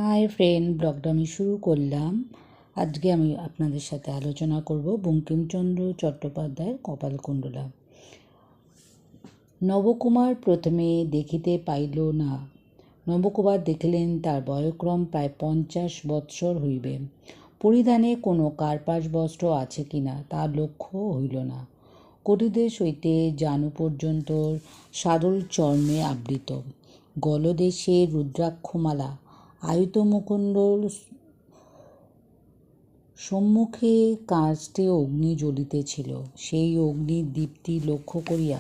Hi friend, ব্লগটা আমি শুরু করলাম। আজকে আমি আপনাদের সাথে আলোচনা করব বঙ্কিমচন্দ্র চট্টোপাধ্যায়ের কপালকুণ্ডলা। নবকুমার প্রথমে দেখিতে পাইল না। নবকুমার দেখিলেন তার বয়ঃক্রম প্রায় 50 বৎসর হইবে। পরিধানে কোনো কার্পাস বস্ত্র আছে কিনা তার লক্ষ্য হইল না। কটিদেশ হইতে জানু পর্যন্ত সাদল চর্মে আবৃত, গলদেশে রুদ্রাক্ষমালা, আয়ত মুকুন্দর, সম্মুখে কাষ্ঠে অগ্নি জ্বলিতেছিল। সেই অগ্নির দীপ্তি লক্ষ্য করিয়া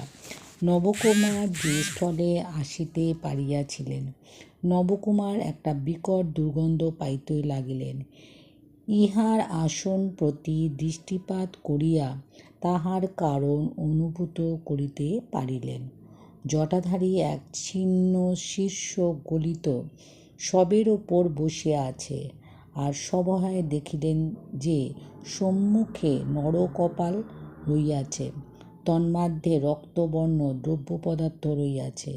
নবকুমার যে স্থলে আসিতে পারিয়াছিলেন, নবকুমার একটা বিকট দুর্গন্ধ পাইতে লাগিলেন। ইহার আসন প্রতি দৃষ্টিপাত করিয়া তাহার কারণ অনুভূত করিতে পারিলেন। জটাধারী এক ছিন্ন শীর্ষ গলিত শবের ওপর বসিয়া আছে, আর সভয়ে দেখিলেন যে সম্মুখে নরকপাল রহিয়াছে, তন্মধ্যে রক্তবর্ণ দ্রব্য পদার্থ রহিয়াছে,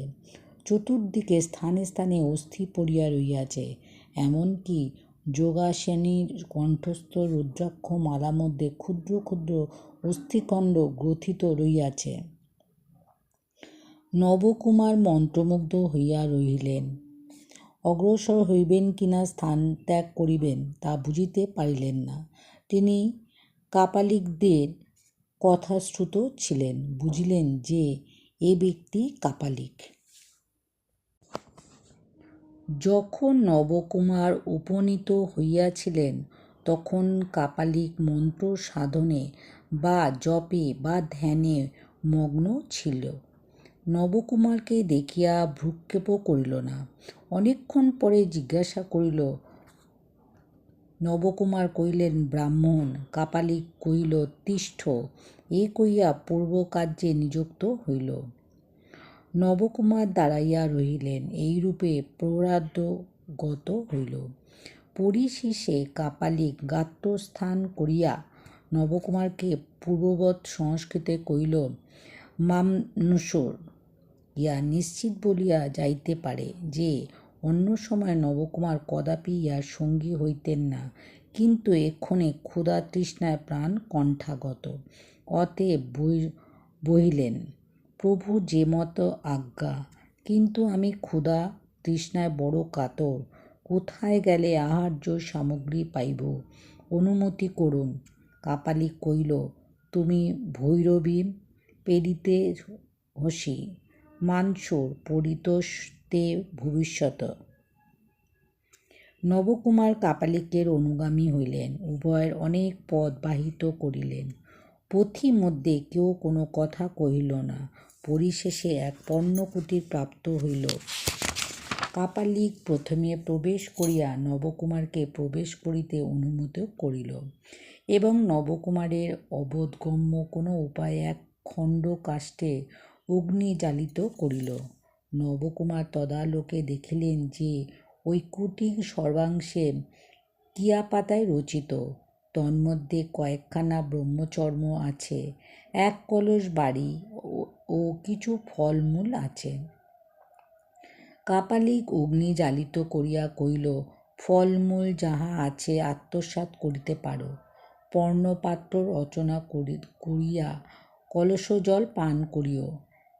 চতুর্দিকে স্থানে স্থানে অস্থি পড়িয়া রহিয়াছে, এমনকি যোগাসেনীর কণ্ঠস্থ রুদ্রাক্ষ মালার মধ্যে ক্ষুদ্র ক্ষুদ্র অস্থিখণ্ড গ্রথিত রহিয়াছে। নবকুমার মন্ত্রমুগ্ধ হইয়া রহিলেন। অগ্রসর হইবেন কিনা স্থান ত্যাগ করিবেন তা বুঝিতে পারিলেন না। তিনি কাপালিকদের কথাশ্রুত ছিলেন, বুঝিলেন যে এ ব্যক্তি কাপালিক। যখন নবকুমার উপনীত হইয়াছিলেন, তখন কাপালিক মন্ত্র সাধনে বা জপে বা ধ্যানে মগ্ন ছিল। নবকুমারকে দেখিয়া ভ্রূক্ষেপও করিল না। অনেকক্ষণ পরে জিজ্ঞাসা করিল। নবকুমার কহিলেন, ব্রাহ্মণ। কাপালিক কহিল, তিষ্ঠ। এ কহিয়া পূর্বকার্যে নিযুক্ত হইল। নবকুমার দাঁড়াইয়া রহিলেন। এইরূপে প্রহরাদগত হইল। পরিশেষে কাপালিক গাত্রস্থান করিয়া নবকুমারকে পূর্ববৎ সংস্কৃতে কহিল, মামনুষর। ইহা নিশ্চিত বলিয়া যাইতে পারে যে অন্য সময় নবকুমার কদাপি ইহার সঙ্গী হইতেন না, কিন্তু এক্ষণে ক্ষুধা তৃষ্ণায় প্রাণ কণ্ঠাগত। অতএব বহিলেন, প্রভু যে মত আজ্ঞা, কিন্তু আমি ক্ষুধা তৃষ্ণায় বড় কাতর। কোথায় গেলে আহার্য সামগ্রী পাইব, অনুমতি করুন। কাপালিক কহিল, তুমি ভৈরবী পেরিতে হসি, মানসুর পরিতোষতে ভবিষ্যত। নবকুমার কাপালিকের অনুগামী হইলেন। উভয়ের অনেক পথ বাহিত করিলেন। পথিমধ্যে কেউ কোনো কথা কহিল না। পরিশেষে এক পর্ণকুটির প্রাপ্ত হইল। কাপালিক প্রথমে প্রবেশ করিয়া নবকুমারকে প্রবেশ করিতে অনুমতি করিল এবং নবকুমারের অবোধগম্য কোনো উপায়ে এক খণ্ড কাষ্ঠে অগ্নি জ্বালিত করিল। নবকুমার তদালোকে দেখিলেন যে ওই কুটির সর্বাংশে টিয়াপাতায় রচিত। তন্মধ্যে কয়েকখানা ব্রহ্মচর্ম আছে, এক কলস বাড়ি ও কিছু ফলমূল আছে। কাপালিক অগ্নি জ্বালিত করিয়া কহিল, ফলমূল যাহা আছে আত্মসাৎ করিতে পারো। পর্ণপাত্র রচনা করিয়া কলসজল পান করিও।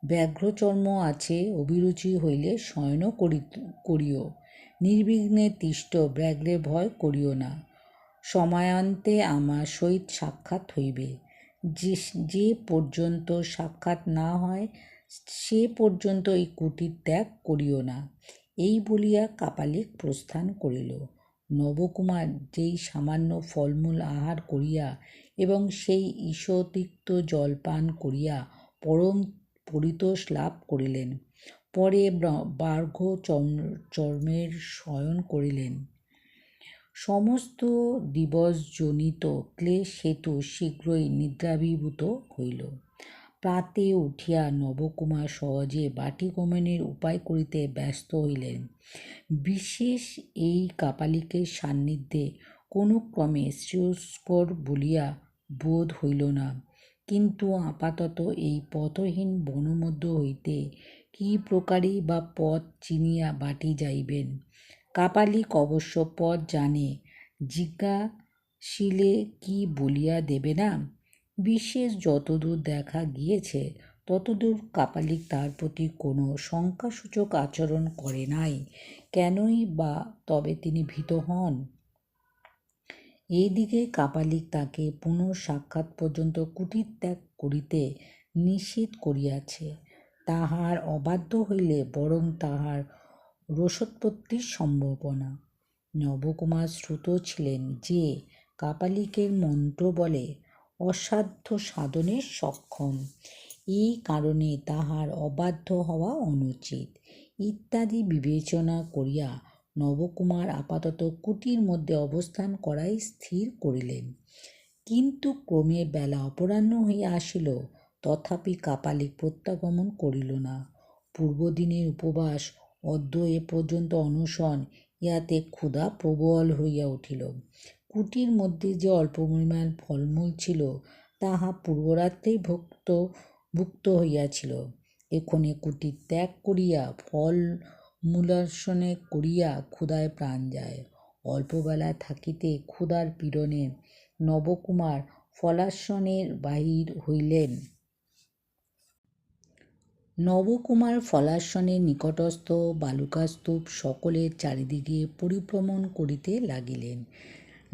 ব্যাঘ্রচর্ম আছে, অভিরুচি হইলে শয়ন করিও। নির্বিঘ্নে তিষ্ঠ, ব্যাঘ্রের ভয় করিও না। সময়ান্তে আমার সহিত সাক্ষাৎ হইবে। যে পর্যন্ত সাক্ষাৎ না হয় সে পর্যন্ত এই কুটির ত্যাগ করিও না। এই বলিয়া কাপালিক প্রস্থান করিল। নবকুমার যেই সামান্য ফলমূল আহার করিয়া এবং সেই ঈষতিক্ত জল পান করিয়া পরম পরিতোষ লাভ করিলেন। পরে ব্যাঘ্র চর্মের শয়ন করিলেন। সমস্ত দিবসজনিত ক্লেশ হেতু শীঘ্রই নিদ্রাভিভূত হইল। প্রাতে উঠিয়া নবকুমার সহজে বাটিগমনের উপায় করিতে ব্যস্ত হইলেন। বিশেষ এই কাপালিকের সান্নিধ্যে কোনো ক্রমে শ্রেয়স্কর বলিয়া বোধ হইল না। কিন্তু আপাতত এই পথহীন বনমধ্য হইতে কি প্রকারেই বা পথ চিনিয়া বাটি যাইবেন, কাপালিক অবশ্য পথ জানে, জিজ্ঞাসিলে কি বলিয়া দেবে না? বিশেষ যতদূর দেখা গিয়েছে ততদূর কাপালিক তার প্রতি কোনো শঙ্কাসূচক আচরণ করে নাই। কেনই বা তবে তিনি ভীত হন? এইদিকে কাপালিক তাকে পুনঃসাক্ষাৎ পর্যন্ত কুটির ত্যাগ করিতে নিষেধ করিয়াছে। তাহার অবাধ্য হইলে বরং তাহার রোষোৎপত্তির সম্ভাবনা। নবকুমার শ্রুত ছিলেন যে কাপালিকের মন্ত্রবলে অসাধ্য সাধনে সক্ষম, এই কারণে তাহার অবাধ্য হওয়া অনুচিত ইত্যাদি বিবেচনা করিয়া নবকুমার আপাতত কুটির মধ্যে অবস্থান করাই স্থির করিলেন। কিন্তু ক্রমে বেলা অপরাহ্ন হইয়া আসিল, তথাপি কাপালিক প্রত্যাগমন করিল না। পূর্বদিনের উপবাস, অদ্য এ পর্যন্ত অনশন, ইহাতে ক্ষুধা প্রবল হইয়া উঠিল। কুটির মধ্যে যে অল্প পরিমাণ ফলমূল ছিল তাহা পূর্বরাত্রেই ভুক্ত হইয়াছিল। এক্ষণে কুটির ত্যাগ করিয়া ফল মূলান্বেষণ করিয়া ক্ষুধায় প্রাণ যায়। অল্পবেলা থাকিতে ক্ষুধার পীড়নে নবকুমার ফলান্বেষণে বাহির হইলেন। নবকুমার ফলান্বেষণে নিকটস্থ বালুকাস্তূপ সকলের চারিদিকে পরিভ্রমণ করিতে লাগিলেন।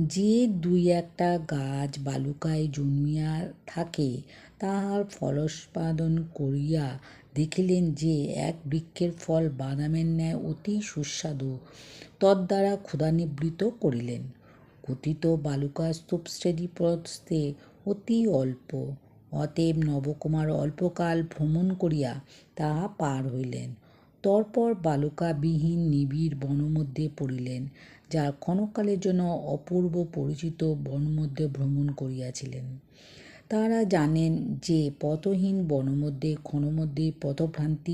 যে দুই একটা গাছ বালুকায় জন্মিয়া থাকে তাহার ফলোৎপাদন করিয়া দেখিলেন যে এক বৃক্ষের ফল বাদামের ন্যায় অতি সুস্বাদু। তদ্দ্বারা ক্ষুধানিবৃত্ত করিলেন। কথিত বালুকাস্তূপ শ্রেণীপ্রস্থে অতি অল্প, অতএব নবকুমার অল্পকাল ভ্রমণ করিয়া তাহা পার হইলেন। তৎপর বালুকাবিহীন নিবিড় বনমধ্যে পড়িলেন, যার ক্ষণকালের জন্য অপূর্ব পরিচিত বনমধ্যে ভ্রমণ করিয়াছিলেন। তাঁরা জানেন যে পথহীন বনমধ্যে ক্ষণমধ্যেই পথভ্রান্তি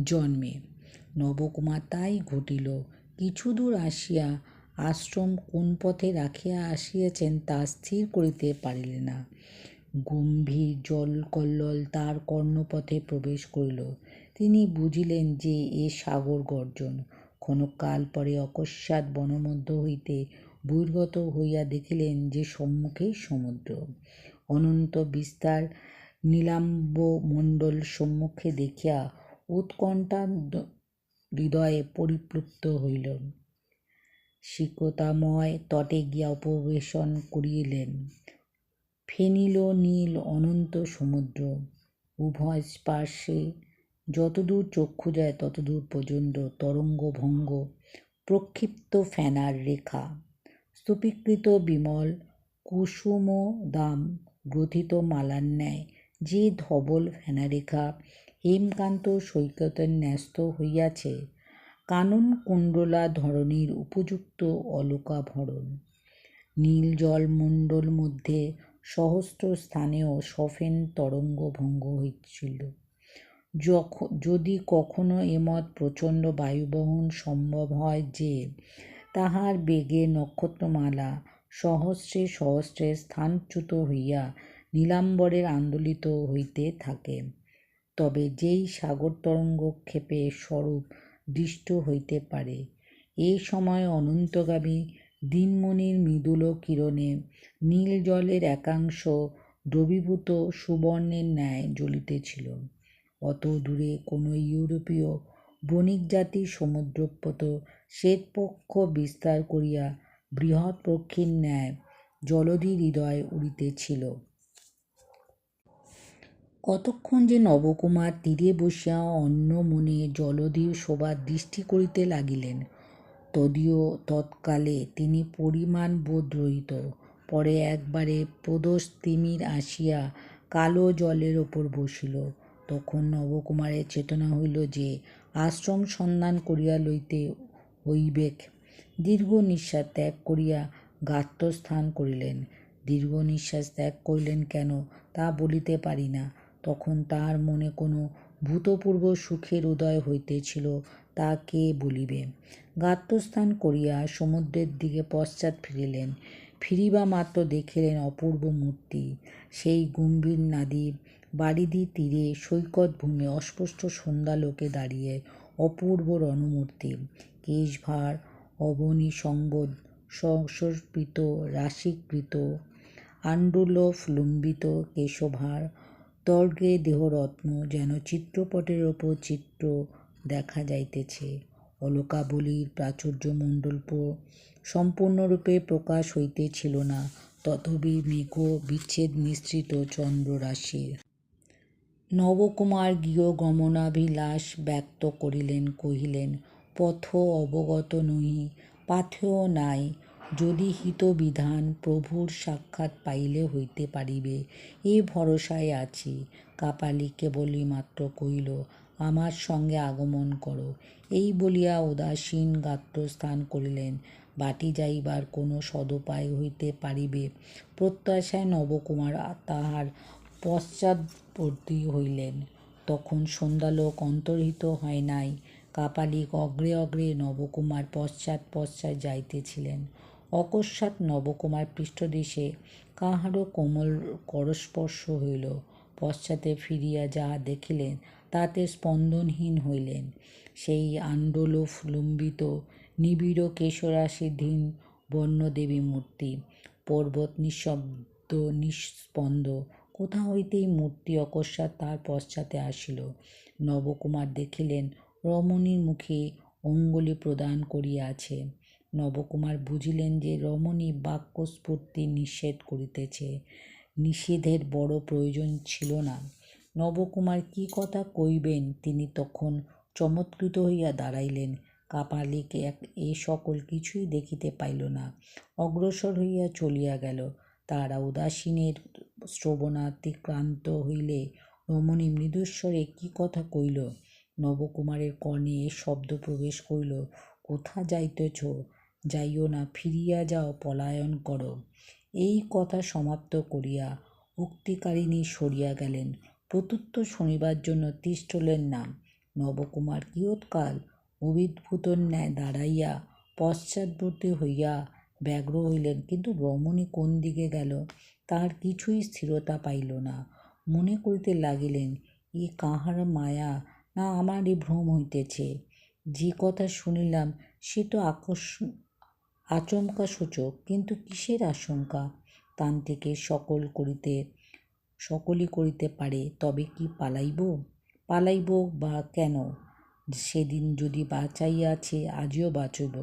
জন্মে। নবকুমার তাই ঘটিল। কিছুদূর আসিয়া আশ্রম কোন পথে রাখিয়া আসিয়াছেন তা স্থির করিতে পারিলেন না। গম্ভীর জলকল্লোল তাঁর কর্ণপথে প্রবেশ করিল। তিনি বুঝিলেন যে এ সাগর গর্জন। ক্ষণকাল পরে অকস্মাৎ বনমধ্য হইতে বহির্গত হইয়া দেখিলেন যে সম্মুখেই সমুদ্র। অনন্ত বিস্তার নীলাম্বমণ্ডল সম্মুখে দেখিয়া উৎকণ্ঠা হৃদয়ে পরিপ্লুত হইল। শীতলময় তটে গিয়া উপবেশন করিলেন। ফেনিল নীল অনন্ত সমুদ্র। উভয় পার্শ্বে যতদূর চক্ষু যায় ততদূর পর্যন্ত তরঙ্গভঙ্গ প্রক্ষিপ্ত ফেনার রেখা। স্তূপীকৃত বিমল কুসুমোদ্দাম গ্রথিত মালার ন্যায় যে ধবল ফেনারেখা হেমকান্ত সৈকতে ন্যস্ত হইয়াছে, কাননকুণ্ডলা ধরণীর উপযুক্ত অলকাভরণ। নীল জলমণ্ডল মধ্যে সহস্র স্থানেও সফেন তরঙ্গ ভঙ্গ হইছিল। যদি কখনো এমত প্রচণ্ড বায়ুবহন সম্ভব হয় যে, তাহার বেগে নক্ষত্রমালা সহস্রে সহস্রে স্থানচ্যুত হইয়া নীলাম্বরে আন্দোলিত হইতে থাকে, তবে যেই সাগরতরঙ্গ ক্ষেপের স্বরূপ দৃষ্ট হইতে পারে। এ সময় অনন্তগামী দিনমণির মৃদুল কিরণে নীল জলের একাংশ দ্রবীভূত সুবর্ণের ন্যায় জ্বলিতেছিল। অত দূরে কোনো ইউরোপীয় বণিকজাতি সমুদ্রপথ শ্বেতপক্ষ বিস্তার করিয়া বৃহৎ পক্ষীর ন্যায় জলধির হৃদয়ে উড়িতেছিল। কতক্ষণ যে নবকুমার তীরে বসিয়া অন্যমনে জলধির শোভা দৃষ্টি করিতে লাগিলেন, তদীয় তৎকালে তিনি পরিমাণবোধ রহিত। পরে একবারে প্রদোষ তিমির আসিয়া কালো জলের উপর বসিল। তখন নবকুমারের চেতনা হইল যে আশ্রম সন্ধান করিয়া লইতে হইবেক। দীর্ঘ নিঃশ্বাস ত্যাগ করিয়া গাত্রস্থান করিলেন। দীর্ঘ নিঃশ্বাস ত্যাগ করিলেন কেন তা বলিতে পারি না। তখন তাহার মনে কোনো ভূতপূর্ব সুখের উদয় হইতেছিল, তা কে বলিবে। গাত্রস্থান করিয়া সমুদ্রের দিকে পশ্চাৎ ফিরিলেন। ফিরিবা মাত্র দেখিলেন অপূর্ব মূর্তি। সেই গম্ভীর নাদী বারিধি তীরে সৈকত ভূমে অস্পষ্ট সন্ধ্যালোকে দাঁড়িয়ে অপূর্ব রণমূর্তি, কেশভার অবনী সংবোধ সংসর্পিত রাশিকৃত আণ্ডুলোফ লম্বিত কেশভার তর্গে দেহরত্ন যেন চিত্রপটের ওপর চিত্র দেখা যাইতেছে। অলকাবলীর প্রাচুর্যমণ্ডল সম্পূর্ণরূপে প্রকাশ হইতেছিল না, তথাপি মেঘ বিচ্ছেদ মিশ্রিত চন্দ্ররাশির নবকুমার গৃহগমনাভিলাষ ব্যক্ত করিলেন, কহিলেন, পথ অবগত নহি, পাথেয় নাই, যদি হিতবিধান প্রভুর সাক্ষাৎ পাইলে হইতে পারিবে, এ ভরসায় আছি। কাপালি কেবলই মাত্র কহিল, আমার সঙ্গে আগমন করো। এই বলিয়া উদাসীন গাত্রস্থান করিলেন। বাটি যাইবার কোনো সদুপায় হইতে পারিবে প্রত্যাশায় নবকুমার তাহার পশ্চাৎবর্তী হইলেন। তখন সন্ধ্যালোক অন্তর্হিত হয় নাই। কাপালিক অগ্রে অগ্রে নবকুমার পশ্চাৎ পশ্চাৎ যাইতেছিলেন। অকস্মাৎ নবকুমার পৃষ্ঠদেশে কাহারও কোমল করস্পর্শ হইল। পশ্চাতে ফিরিয়া যাহা দেখিলেন তাতে স্পন্দনহীন হইলেন। সেই আণ্ডলোফ লম্বিত নিবিড় কেশরাশিধীন বর্ণদেবী মূর্তি। পর্বত নিঃশব্দ নিস্পন্দ। কোথা হইতেই মূর্তি অকস্মাৎ তাহার পশ্চাতে আসিল। নবকুমার দেখিলেন রমণীর মুখে অঙ্গুলি প্রদান করিয়া আছে। নবকুমার বুঝিলেন যে রমণী বাক্যস্ফূর্তি নিষেধ করিতেছে। নিষেধের বড় প্রয়োজন ছিল না। নবকুমার কি কথা কইবেন তিনি তখন চমৎকৃত হইয়া দাঁড়াইলেন। কাপালিক এ সকল কিছুই দেখিতে পাইল না, অগ্রসর হইয়া চলিয়া গেল। তাহারা উদাসীনের শ্রবণাতিক্রান্ত হইলে রমণী মৃদুস্বরে কি কথা কইল। নবকুমারের কর্ণে এ শব্দ প্রবেশ করিল, কোথা যাইতেছ? যাইও না, ফিরিয়া যাও, পলায়ন করো। এই কথা সমাপ্ত করিয়া উক্তিকারিণী সরিয়া গেলেন। প্রত্যুত্তর শোনিবার জন্য তিষ্ঠলেন না। নবকুমার কিয়ৎকাল অভিভূতর ন্যায় দাঁড়াইয়া পশ্চাৎবর্তী হইয়া ব্যগ্র হইলেন, কিন্তু রমণী কোন দিকে গেল তাহার কিছুই স্থিরতা পাইল না। মনে করিতে লাগিলেন, এ কাহার মায়া, না আমারই ভ্রম হইতেছে। যে কথা শুনিলাম সে তো আচমকাসূচক, কিন্তু কিসের আশঙ্কা? তান্ত্রিকের সকলই করিতে পারে, তবে কি পালাইব বা কেন? সেদিন যদি বাঁচাইয়াছে, আজও বাঁচব।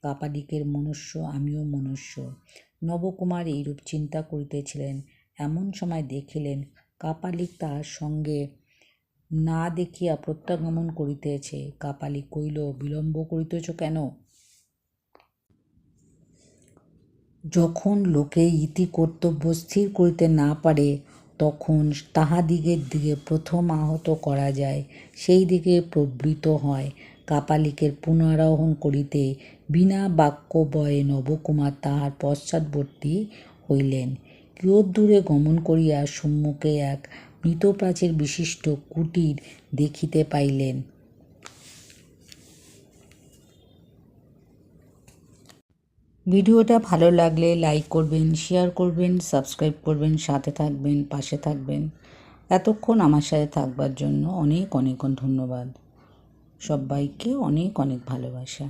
কাপালিকের মনুষ্য, আমিও মনুষ্য। নবকুমার এইরূপ চিন্তা করিতেছিলেন। এমন সময় দেখিলেন কাপালিক তাহার সঙ্গে না দেখিয়া প্রত্যাগমন করিতেছে। কাপালিক কহিল, বিলম্ব করিতেছ কেন? যখন লোকে ইতি কর্তব্য স্থির করিতে না পারে, তখন তাহাদিগের দিকে প্রথম আহত করা যায়, সেই দিকে প্রবৃত্ত হয়। কাপালিকের পুনরারোহণ করিতে বিনা বাক্যব্যয়ে নবকুমার তাহার পশ্চাৎবর্তী হইলেন। কিয়দ্দূরে গমন করিয়া সম্মুখে এক মৃৎপ্রাচীর বিশিষ্ট কুটির দেখিতে পাইলেন। ভিডিওটা ভালো লাগলে লাইক করবেন, শেয়ার করবেন, সাবস্ক্রাইব করবেন, সাথে থাকবেন, পাশে থাকবেন। এতক্ষণ আমার সাথে থাকবার জন্য অনেক অনেক ধন্যবাদ। সবাইকে অনেক অনেক ভালোবাসা।